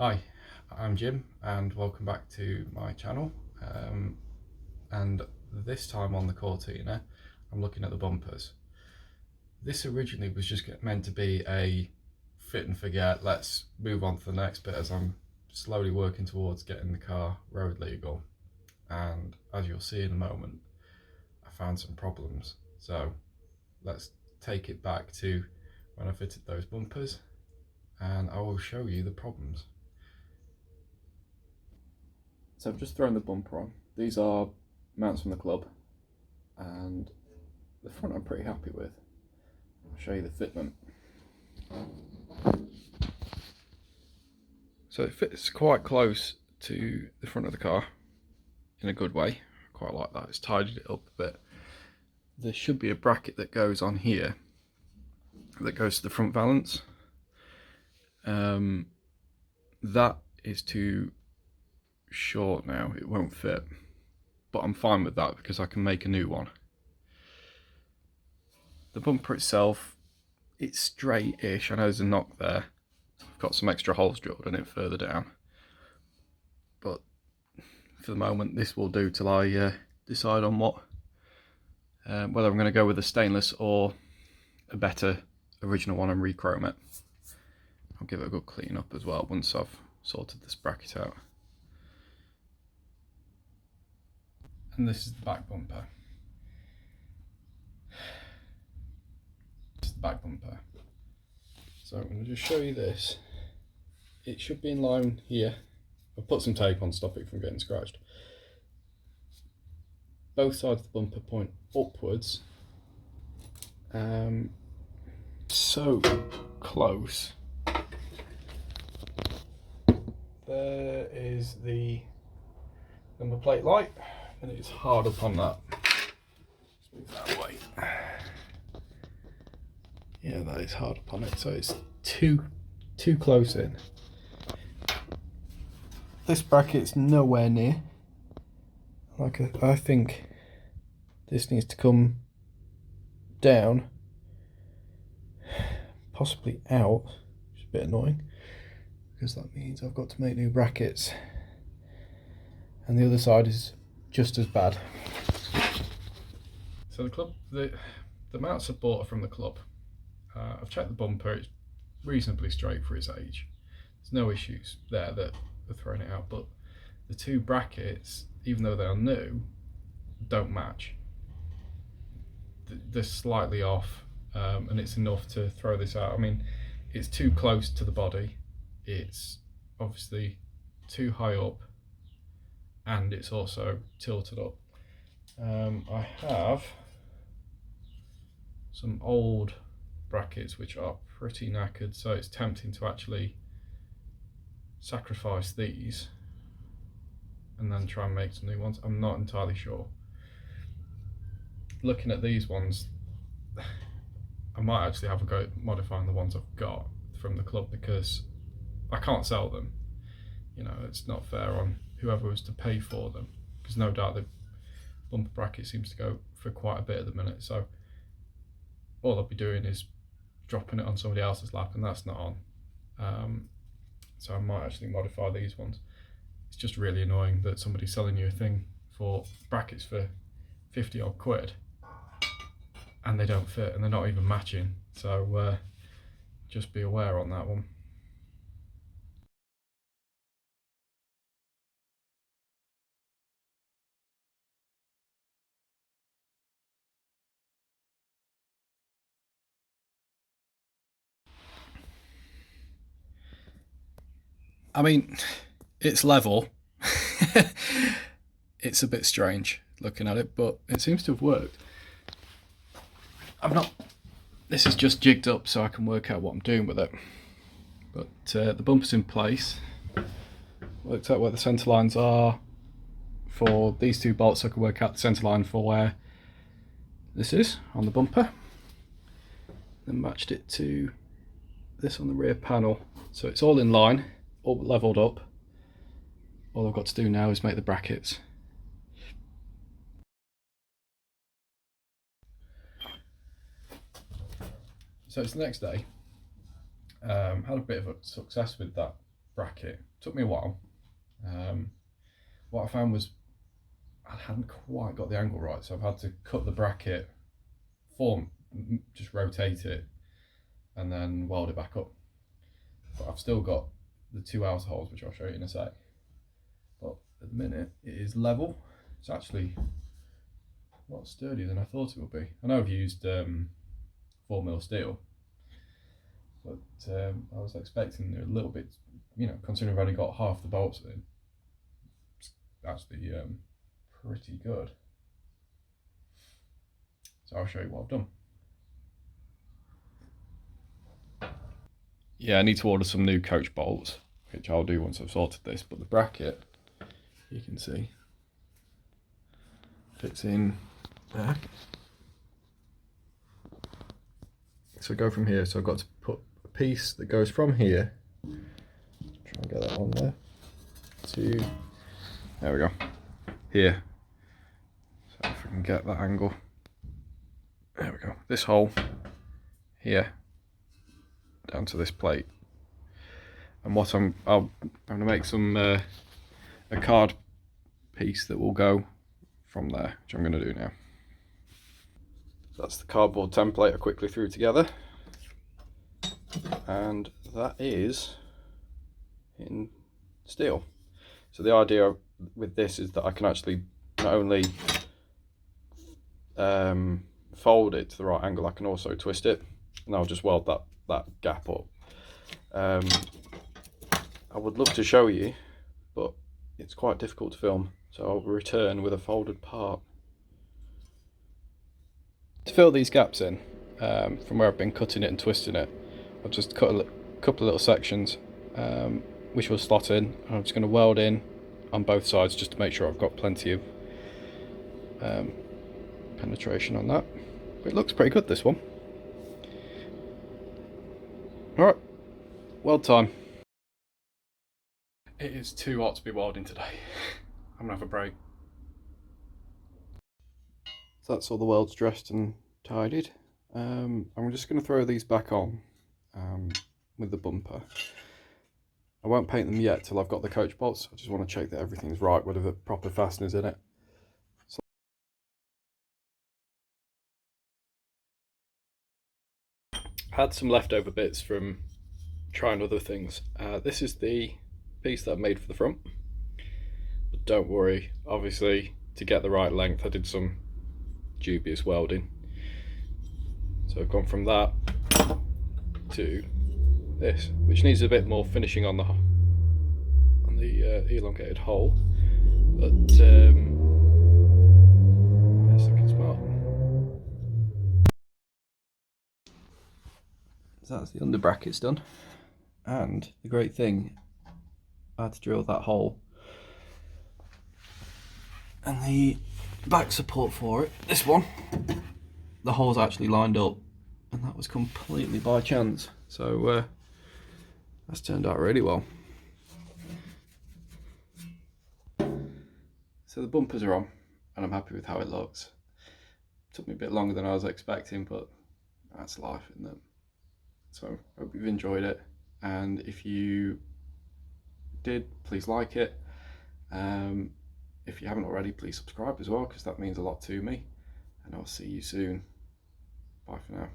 Hi, I'm Jim and welcome back to my channel. And this time on the Cortina, I'm looking at the bumpers. This originally was just meant to be a fit and forget, let's move on to the next bit as I'm slowly working towards getting the car road legal. And as you'll see in a moment, I found some problems. So let's take it back to when I fitted those bumpers and I will show you the problems. So I've just thrown the bumper on. These are mounts from the club, and the front I'm pretty happy with. I'll show you the fitment. So it fits quite close to the front of the car in a good way. I quite like that. It's tidied it up a bit. There should be a bracket that goes on here that goes to the front valance. That is too short now, it won't fit, but I'm fine with that because I can make a new one. The bumper itself, it's straight-ish. I know there's a knock there. I've got some extra holes drilled in it further down, but for the moment this will do till I decide on whether I'm going to go with a stainless or a better original one and re-chrome it. I'll give it a good clean up as well once I've sorted this bracket out. And this is the back bumper. This is the back bumper. So I'm going to just show you this. It should be in line here. I've put some tape on to stop it from getting scratched. Both sides of the bumper point upwards. So close. There is the number plate light, and it's hard up on that. Let's move that away. Yeah, that is hard up on it, so it's too close in. This bracket's nowhere near. I think this needs to come down, possibly out, which is a bit annoying because that means I've got to make new brackets, and the other side is just as bad. So the mounts I bought are from the club. I've checked the bumper, it's reasonably straight for its age. There's no issues there that are throwing it out, but the two brackets, even though they are new, don't match. They're slightly off, and it's enough to throw this out. I mean, it's too close to the body, it's obviously too high up, and it's also tilted up. I have some old brackets which are pretty knackered, so it's tempting to actually sacrifice these and then try and make some new ones. I'm not entirely sure. Looking at these ones, I might actually have a go at modifying the ones I've got from the club because I can't sell them. You know, it's not fair on whoever was to pay for them, because no doubt the bumper bracket seems to go for quite a bit at the minute, so all I'll be doing is dropping it on somebody else's lap, and that's not on. So I might actually modify these ones. It's just really annoying that somebody's selling you a thing for brackets for 50 odd quid and they don't fit and they're not even matching, so just be aware on that one. I mean, it's level. It's a bit strange looking at it, but it seems to have worked. This is just jigged up so I can work out what I'm doing with it. But the bumper's in place. Worked out where the centre lines are for these two bolts, so I can work out the centre line for where this is on the bumper. Then matched it to this on the rear panel. So it's all in line, all levelled up. All I've got to do now is make the brackets. So it's the next day. Had a bit of a success with that bracket. Took me a while. What I found was I hadn't quite got the angle right, so I've had to cut the bracket, just rotate it, and then weld it back up. But I've still got the two outer holes, which I'll show you in a sec. But at the minute, it is level. It's actually a lot sturdier than I thought it would be. I know I've used 4mm steel, but I was expecting a little bit, considering I've only got half the bolts in, it's actually pretty good. So I'll show you what I've done. Yeah, I need to order some new coach bolts, which I'll do once I've sorted this, but the bracket, you can see, fits in there. So go from here, so I've got to put a piece that goes from here, try and get that on there, to, there we go, here. So if I can get that angle, there we go, this hole here, down to this plate. And what I'm going to make some a card piece that will go from there, which I'm going to do now. So that's the cardboard template I quickly threw together, and that is in steel. So the idea with this is that I can actually not only fold it to the right angle, I can also twist it, and I'll just weld that gap up. I would love to show you, but it's quite difficult to film, so I'll return with a folded part. To fill these gaps in, from where I've been cutting it and twisting it, I've just cut a couple of little sections, which will slot in, and I'm just going to weld in on both sides just to make sure I've got plenty of penetration on that. But it looks pretty good, this one. Alright, weld time. It is too hot to be welding today. I'm gonna have a break. So that's all the welds dressed and tidied. I'm just gonna throw these back on with the bumper. I won't paint them yet till I've got the coach bolts. I just want to check that everything's right with the proper fasteners in it. So I had some leftover bits from trying other things. This is the piece that I made for the front, but don't worry, obviously to get the right length I did some dubious welding. So I've gone from that to this, which needs a bit more finishing on the elongated hole, but it's looking smart. So that's the under brackets done, and the great thing, I had to drill that hole, and the back support for it, this one, the hole's actually lined up, and that was completely by chance. So that's turned out really well. So the bumpers are on, and I'm happy with how it looks. Took me a bit longer than I was expecting, but that's life, isn't it? So I hope you've enjoyed it, and if you did, please like it. If you haven't already, please subscribe as well, because that means a lot to me, and I'll see you soon. Bye for now.